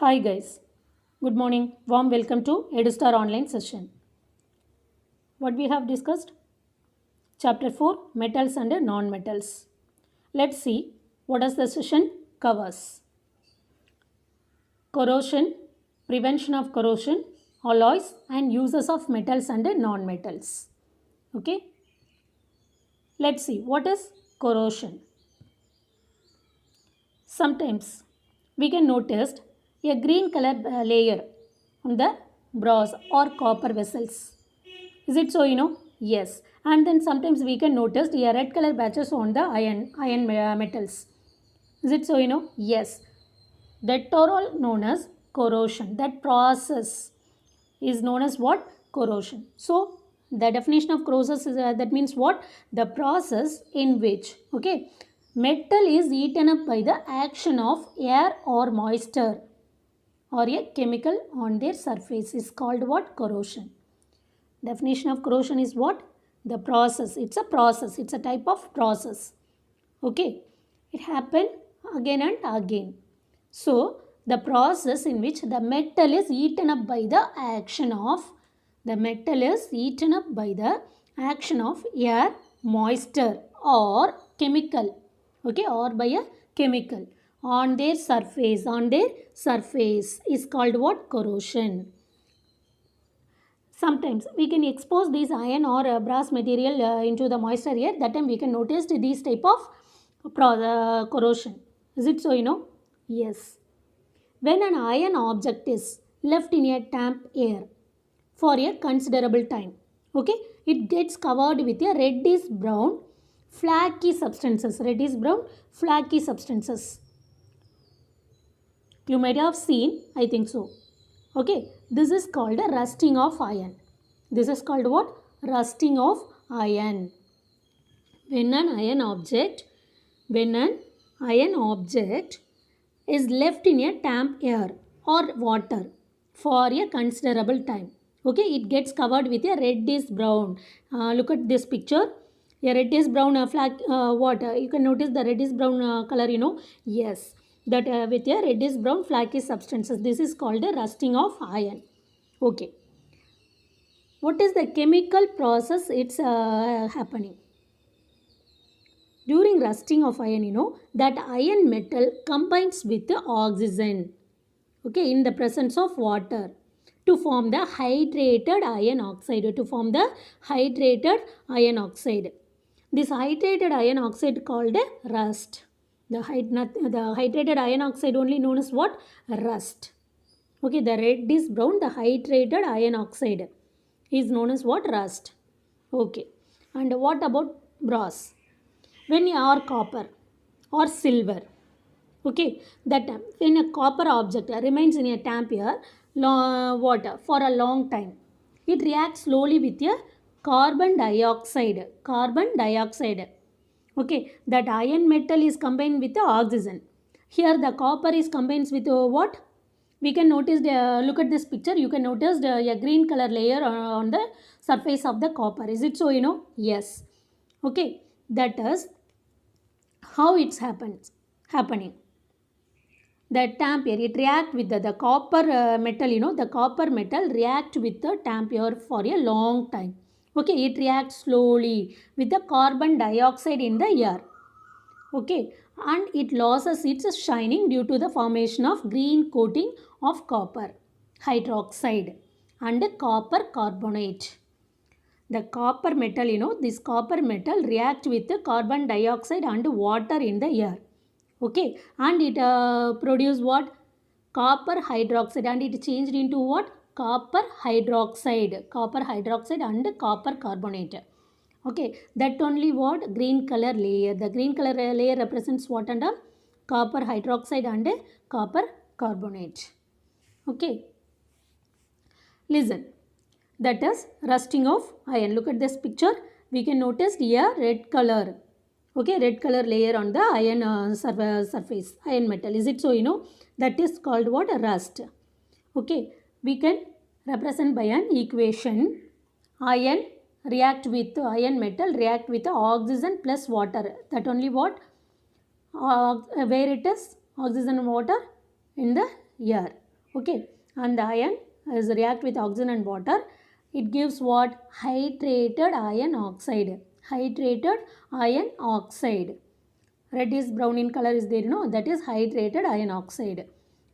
Hi guys, good morning. Warm welcome to EduStar online session. What we have discussed? Chapter 4 Metals and Non-Metals. Let's see what does the session covers. Corrosion, prevention of corrosion, alloys and uses of metals and non-metals. Okay, let's see what is corrosion. Sometimes we can notice a green color layer on the brass or copper vessels. Is it so? Yes. And then sometimes we can notice a red color patches on the iron metals. Is it so? Yes. That are all known as corrosion. That process is known as what? Corrosion. So the definition of corrosion is that means what? The process in which metal is eaten up by the action of air or moisture or a chemical on their surface is called what? Corrosion. Definition of corrosion is what? The process. It's a process. It's a type of process. Okay. It happened again and again. So, the process in which the metal is eaten up by the action of air, moisture or chemical. Okay, or by a chemical on their surface is called what? Corrosion. Sometimes we can expose these iron or brass material into the moisture air. That time we can notice these type of corrosion. Is it so? Yes. When an iron object is left in a damp air for a considerable time, okay, it gets covered with a reddish brown flaky substances. Reddish brown flaky substances. You might have seen, I think so. Okay, this is called a rusting of iron. This is called what? Rusting of iron. When an iron object is left in a damp air or water for a considerable time. Okay, it gets covered with a reddish brown. Look at this picture. A reddish brown water. You can notice the reddish brown color, Yes, that with a reddish brown flaky substances. This is called a rusting of iron. Okay. What is the chemical process it's happening? During rusting of iron, that iron metal combines with the oxygen, okay, in the presence of water to form the hydrated iron oxide. This hydrated iron oxide called a rust. The hydrated iron oxide only known as what? Rust. Okay, the reddish brown, the hydrated iron oxide is known as what? Rust. Okay. And what about brass? When you are copper or silver, okay, that time when a copper object remains in a temperature water for a long time, it reacts slowly with a carbon dioxide. Okay, that iron metal is combined with the oxygen. Here the copper is combined with what? We can notice look at this picture. You can notice a green color layer on the surface of the copper. Is it so? Yes. Okay, that is how it's happening. The tamper, it react with the copper metal, the copper metal react with the tamper for a long time. Okay, it reacts slowly with the carbon dioxide in the air. Okay, and it loses its shining due to the formation of green coating of copper hydroxide and copper carbonate. The copper metal, this copper metal react with the carbon dioxide and water in the air. Okay, and it produce what? Copper hydroxide, and it changed into what? Copper hydroxide and copper carbonate. Okay, that only what? Green color layer. The green color layer represents what? And copper hydroxide and copper carbonate. Okay, listen. That is rusting of iron. Look at this picture. We can notice here red color. Okay, red color layer on the iron surface, iron metal. Is it so? That is called what? Rust. Okay, we can represent by an equation. Iron metal react with oxygen plus water. That only what? Where it is? Oxygen and water in the air. Okay, and the iron is react with oxygen and water. It gives what? Hydrated iron oxide. Hydrated iron oxide. Reddish brown in color is there, that is hydrated iron oxide.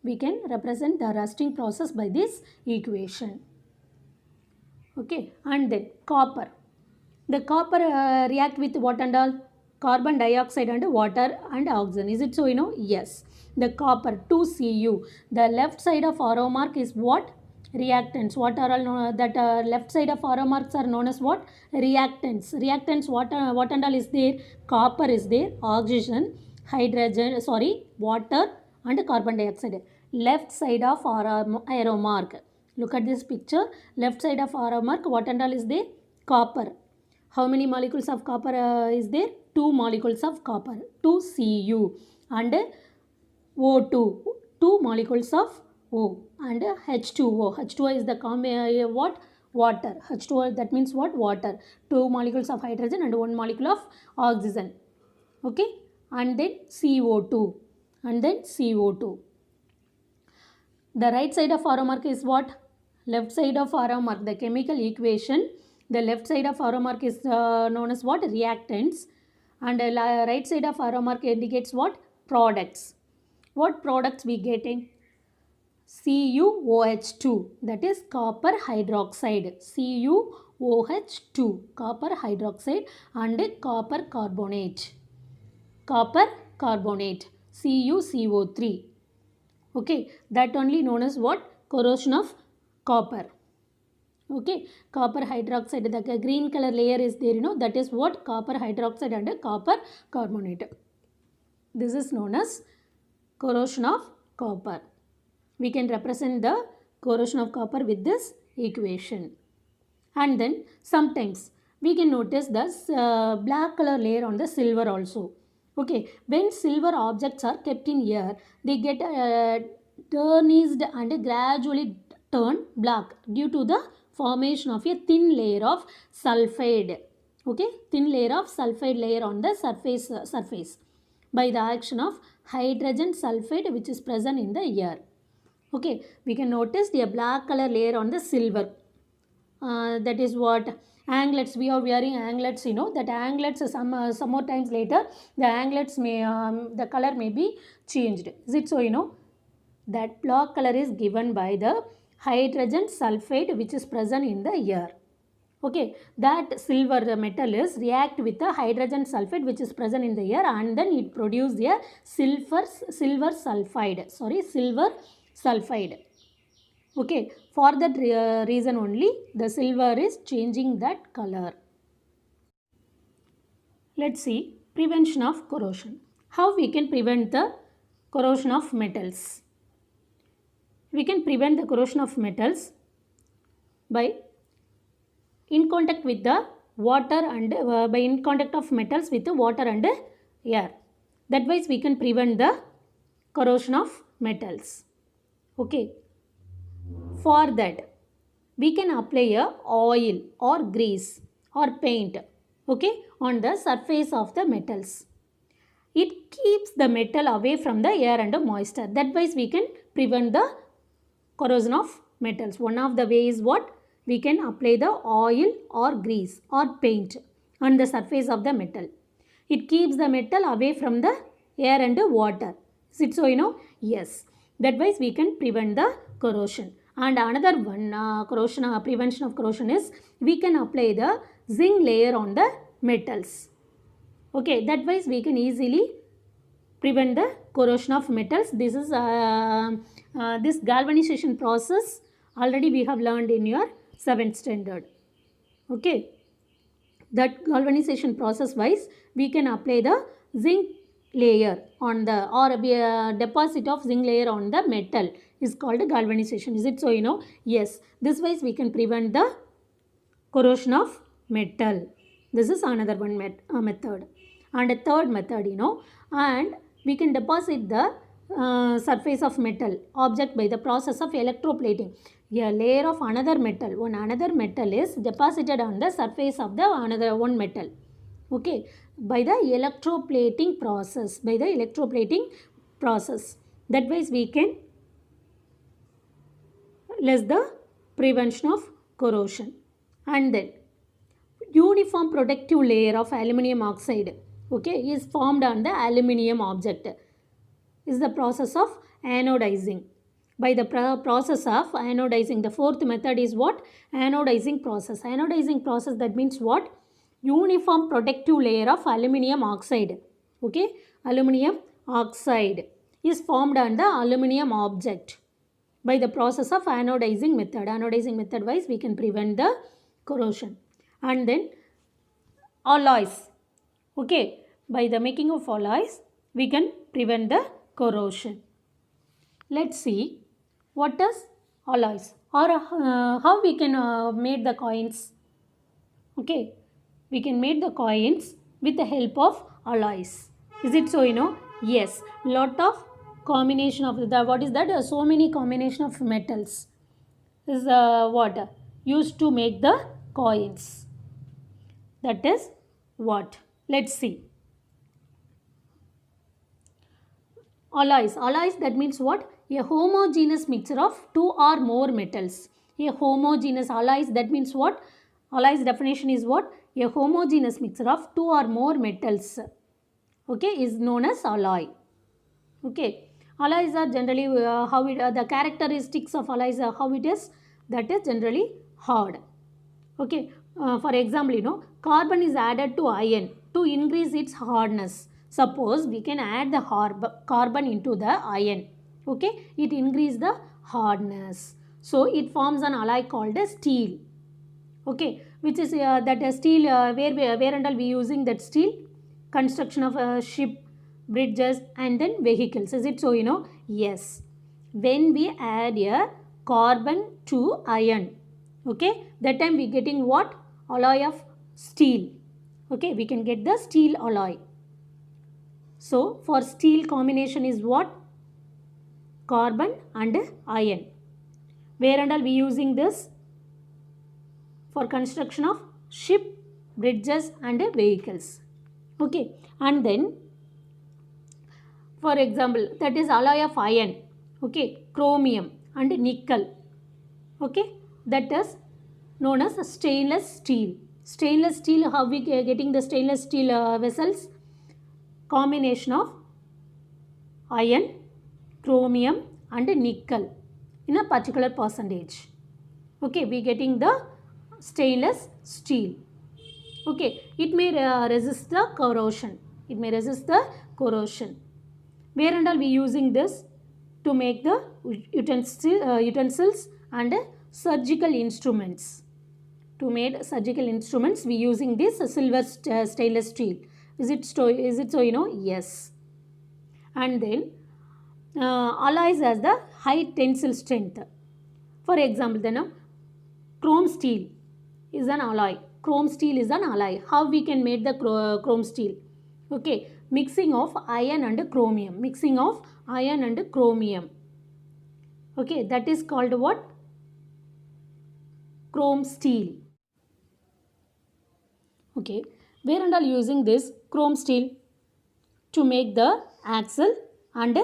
We can represent the rusting process by this equation. Okay, and then copper. The copper react with what and all? Carbon dioxide and water and oxygen. Is it so? Yes. The copper 2Cu. The left side of arrow mark is what? Reactants. What are all that left side of arrow marks are known as what? Reactants. Reactants. What and all is there? Copper is there. Oxygen, hydrogen. Sorry, water and carbon dioxide. Left side of arrow mark. Look at this picture. Left side of arrow mark. What and all is there? Copper. How many molecules of copper is there? 2 molecules of copper. 2Cu and O2. 2 molecules of O and H2O. H2O is the what? Water. H2O, that means what? Water. 2 molecules of hydrogen and 1 molecule of oxygen. Okay. And then CO2. And then CO2. The right side of arrow mark is what? Left side of arrow mark. The chemical equation. The left side of arrow mark is known as what? Reactants. And the right side of arrow mark indicates what? Products. What products we getting? CuOH2. That is copper hydroxide. CuOH2. Copper hydroxide and copper carbonate. Copper carbonate. CuCO3. Okay. That only known as what? Corrosion of copper. Okay, copper hydroxide, the green color layer is there, that is what? Copper hydroxide and copper carbonate. This is known as corrosion of copper. We can represent the corrosion of copper with this equation. And then sometimes we can notice the black color layer on the silver also. Okay, when silver objects are kept in air, they get tarnished and gradually turn black due to the formation of a thin layer of sulfide. Okay, thin layer of sulfide layer on the surface by the action of hydrogen sulfide which is present in the air. Okay, we can notice the black color layer on the silver. That is what? Anglets. We are wearing anglets, that anglets some more times later the anglets may the color may be changed. Is it so? That black color is given by the hydrogen sulfide which is present in the air. Okay, that silver metal is react with the hydrogen sulfide which is present in the air and then it produces a silver sulfide. Sorry, silver sulfide. Okay, for that reason only the silver is changing that color. Let's see prevention of corrosion. How we can prevent the corrosion of metals? We can prevent the corrosion of metals by in contact with the water and by in contact of metals with the water and air. That way we can prevent the corrosion of metals. Okay. For that we can apply a oil or grease or paint, okay, on the surface of the metals. It keeps the metal away from the air and the moisture. That way we can prevent the corrosion of metals. One of the ways what? We can apply the oil or grease or paint on the surface of the metal. It keeps the metal away from the air and the water. Is it so? Yes. That way we can prevent the corrosion. And another one prevention of corrosion is we can apply the zinc layer on the metals. Okay, that way we can easily prevent the corrosion of metals. This is this galvanization process already we have learned in your 7th standard. Okay, that galvanization process wise we can apply the zinc layer on the or a deposit of zinc layer on the metal is called galvanization. Is it so? Yes, this way we can prevent the corrosion of metal. This is another one method. And a third method, and we can deposit the surface of metal object by the process of electroplating. A layer of another metal, another metal is deposited on the surface of the another one metal. Okay, by the electroplating process. That way we can less the prevention of corrosion. And then uniform protective layer of aluminum oxide, okay, is formed on the aluminum object. Is the process of anodizing. By the process of anodizing, the fourth method is what? Anodizing process. Anodizing process, that means what? Uniform protective layer of aluminum oxide, okay, aluminum oxide is formed on the aluminum object by the process of anodizing method. Anodizing method wise we can prevent the corrosion. And then alloys, okay, by the making of alloys we can prevent the corrosion. Let's see what is alloys, or how we can make the coins. Okay, we can make the coins with the help of alloys. Is it so? Yes, lot of combination of the, what is that? So many combination of metals is what used to make the coins. That is what? Let's see. Alloys. Alloys, that means what? A homogeneous mixture of two or more metals. A homogeneous alloys, that means what? Alloys definition is what? A homogeneous mixture of two or more metals, okay, is known as alloy. Okay, alloys are generally how it the characteristics of alloys are how it is, that is generally hard. Okay, for example, carbon is added to iron to increase its hardness. Suppose we can add the carbon into the iron, okay, it increase the hardness, so it forms an alloy called as steel, okay, which is that steel where and all we using that steel? Construction of a ship, bridges, and then vehicles. Is it so? Yes, when we add a carbon to iron, okay, that time we getting what? Alloy of steel, okay, we can get the steel alloy. So for steel combination is what? Carbon and iron. Where and all we using this? For construction of ship, bridges, and vehicles, okay. And then for example, that is alloy of iron, okay, chromium and nickel, okay, that is known as stainless steel. Stainless steel, how we getting the stainless steel vessels? Combination of iron, chromium, and nickel in a particular percentage, okay, we getting the stainless steel, okay. It may resist the corrosion, it may resist the corrosion. Where and all we using this? To make the utensils and surgical instruments. To make surgical instruments we using this silver stainless steel. Is it so? Yes. And then alloys has the high tensile strength. For example, then chrome steel is an alloy. Chrome steel is an alloy. How we can make the chrome steel? Okay, mixing of iron and chromium. Mixing of iron and chromium. Okay, that is called what? Chrome steel. Okay, where and all using this chrome steel? To make the axle and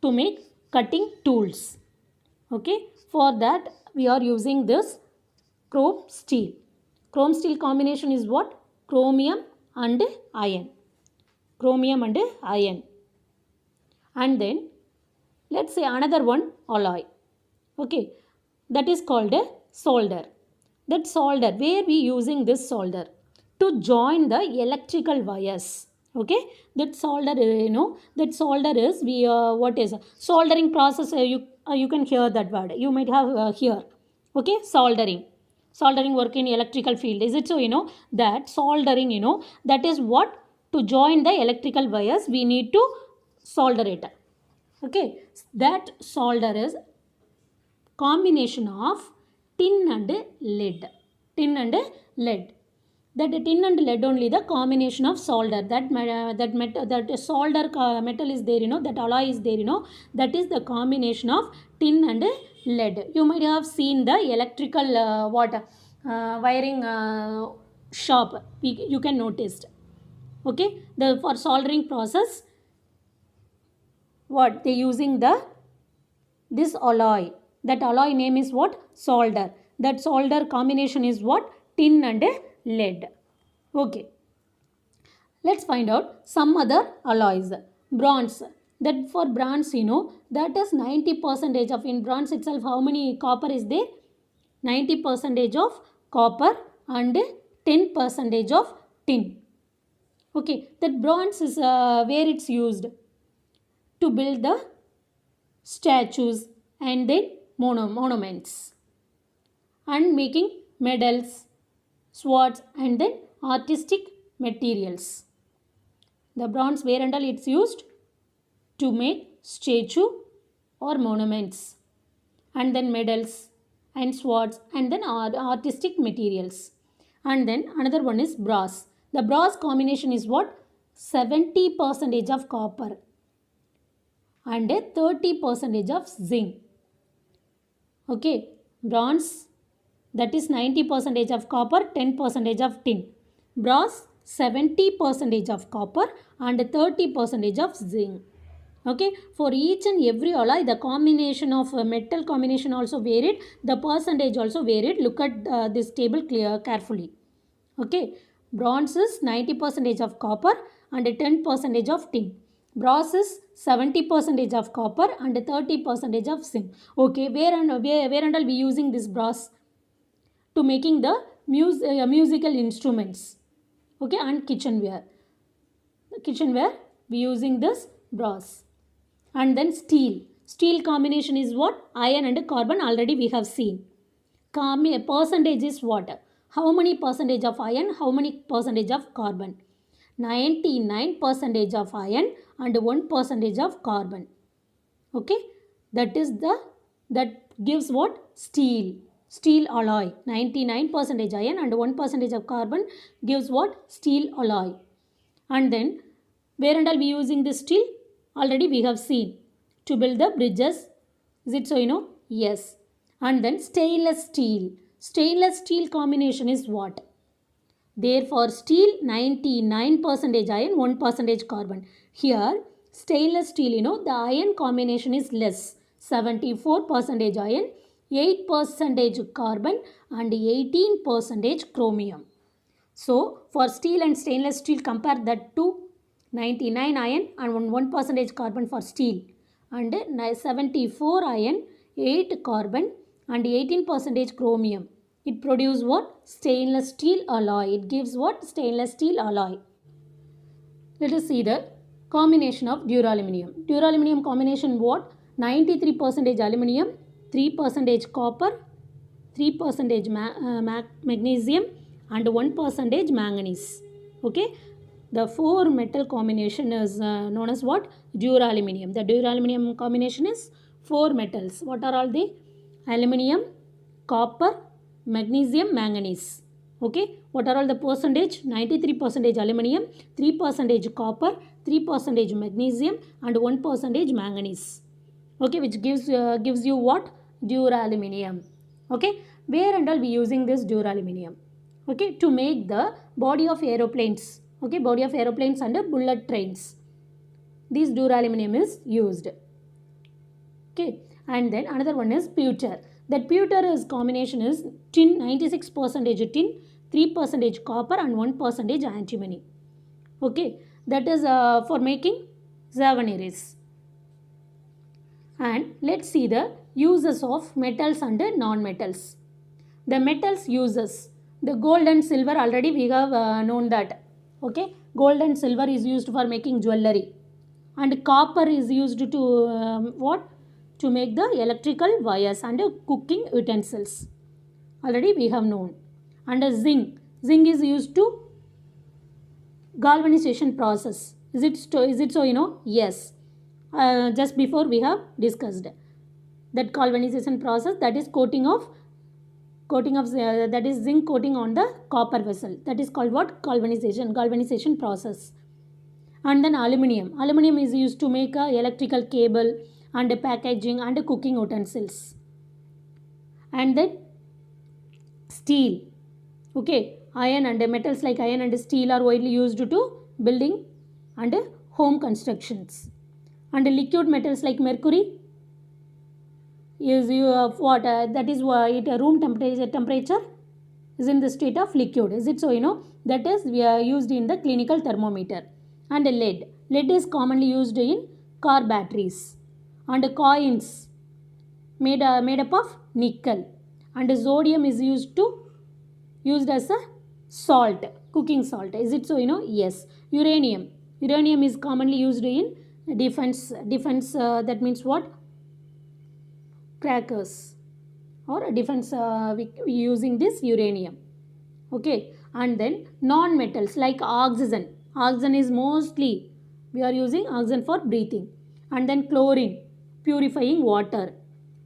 to make cutting tools. Okay, for that we are using this chrome steel. Chrome steel combination is what? Chromium and iron. Chromium and iron. And then let's say another one, alloy. Okay, that is called a solder. That solder, where we using this solder? To join the electrical wires. Okay, that solder, that solder is we what is soldering process? You can hear that word. You might have here. Okay, soldering work in electrical field. Is it so? That soldering, that is what? To join the electrical wires we need to solder it. Okay, that solder is combination of tin and lead. Tin and lead. That tin and lead only the combination of solder. That solder metal is there, that alloy is there, that is the combination of tin and lead. You might have seen the electrical wiring shop. You can notice. Okay, for soldering process, what they using this alloy. That alloy name is what? Solder. That solder combination is what? Tin and lead. Okay. Let's find out some other alloys. Bronze. That for bronze, that is 90% of, in bronze itself, how many copper is there? 90% of copper and 10% of tin. Okay, that bronze is where it's used to build the statues and then monuments and making medals, swords and then artistic materials. The bronze where and all it's used to make statue or monuments and then medals and swords and then artistic materials. And then another one is brass. The brass combination is what? 70% of copper and 30% of zinc. Okay, bronze, that is 90% of copper, 10% of tin. Brass, 70% of copper and 30% of zinc. Okay, for each and every alloy, the combination of metal combination also varied, the percentage also varied. Look at this table carefully. Okay, bronze is 90% of copper and 10% of tin. Brass is 70% of copper and 30% of zinc. Okay, where and all we using this brass? To making the musical instruments. Okay, and kitchenware. Kitchenware we using this brass. And then steel. Steel combination is what? Iron and carbon, already we have seen. Percentage is what? How many percentage of iron? How many percentage of carbon? 99% of iron and 1% of carbon. Okay, that gives what? Steel. Steel alloy. 99% iron and 1% of carbon gives what? Steel alloy. And then where and all we using this steel? Already we have seen. To build the bridges. Is it so? Yes. And then stainless steel. Stainless steel combination is what? Therefore, steel 99% iron, 1% carbon. Here, stainless steel, the iron combination is less. 74% iron, 8% carbon and 18% chromium. So, for steel and stainless steel, compare that to 99 iron and 1% carbon for steel. And 74 iron, 8 carbon and 18% chromium. It produces what? Stainless steel alloy. It gives what? Stainless steel alloy. Let us see the combination of duraluminum. Duraluminum combination what? 93% aluminum, 3% copper, 3% magnesium and 1% manganese. Okay. The 4 metal combination is known as what? Duraluminum. The duraluminum combination is 4 metals. What are all the? Aluminum, copper, magnesium, manganese. Okay, what are all the percentage? 93% aluminum, 3% copper, 3% magnesium and 1% manganese. Okay, which gives you what? Duraluminum. Okay, where and all we using this duraluminum? Okay, to make the body of aeroplanes. Okay, body of aeroplanes and bullet trains. This duraluminum is used. Okay, and then another one is pewter. That pewter is combination is tin, 96% tin, 3% copper and 1% antimony. Okay, that is for making souvenirs. And let's see the uses of metals and non-metals. The metals uses. The gold and silver, already we have known that. Okay, gold and silver is used for making jewelry. And copper is used to what? To make the electrical wires and cooking utensils. Already we have known. And zinc. Zinc is used to galvanization process. Is it so? Yes. Just before we have discussed that galvanization process, that is coating of that is zinc coating on the copper vessel. That is called what? Galvanization process. And then aluminium. Aluminium is used to make a electrical cable and packaging and cooking utensils. And then steel. Okay, iron and metals like iron and steel are widely used to building and home constructions. And liquid metals like mercury is you what that is it room temperature is in the state of liquid. Is it so? That is we are used in the clinical thermometer. And lead is commonly used in car batteries. And coins made up of nickel. And sodium is used as a salt, cooking salt. Is it so? Yes. Uranium is commonly used in defense that means what? Crackers or defense using this uranium. Okay. And then non-metals like oxygen is mostly we are using oxygen for breathing. And then chlorine, purifying water.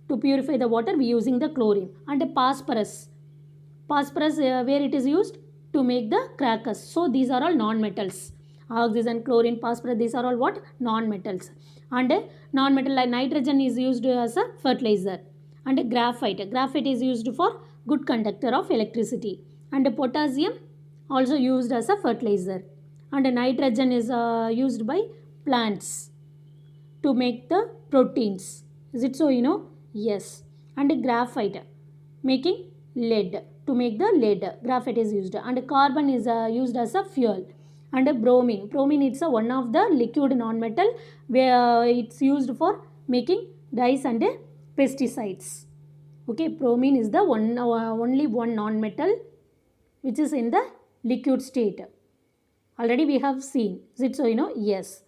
To purify the water we using the chlorine. And phosphorus where it is used to make the crackers. So these are all non-metals. Oxygen, chlorine, phosphorus, these are all what? Non-metals. And non-metal like nitrogen is used as a fertilizer. And graphite is used for good conductor of electricity. And potassium also used as a fertilizer. And nitrogen is used by plants to make the proteins. Is it so? Yes. And graphite making lead. To make the lead, graphite is used. And carbon is used as a fuel. And bromine it's one of the liquid non-metal where it's used for making dyes and pesticides. Okay, bromine is the only one non-metal which is in the liquid state. Already we have seen. Is it so? Yes.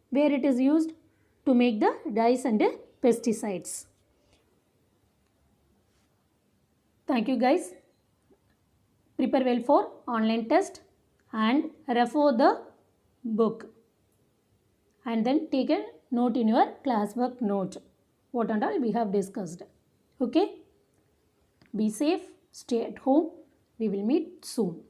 Where it is used to make the dyes and pesticides. Thank you guys. Prepare well for online test and refer the book. And then take a note in your classwork note. What and all we have discussed. Okay. Be safe. Stay at home. We will meet soon.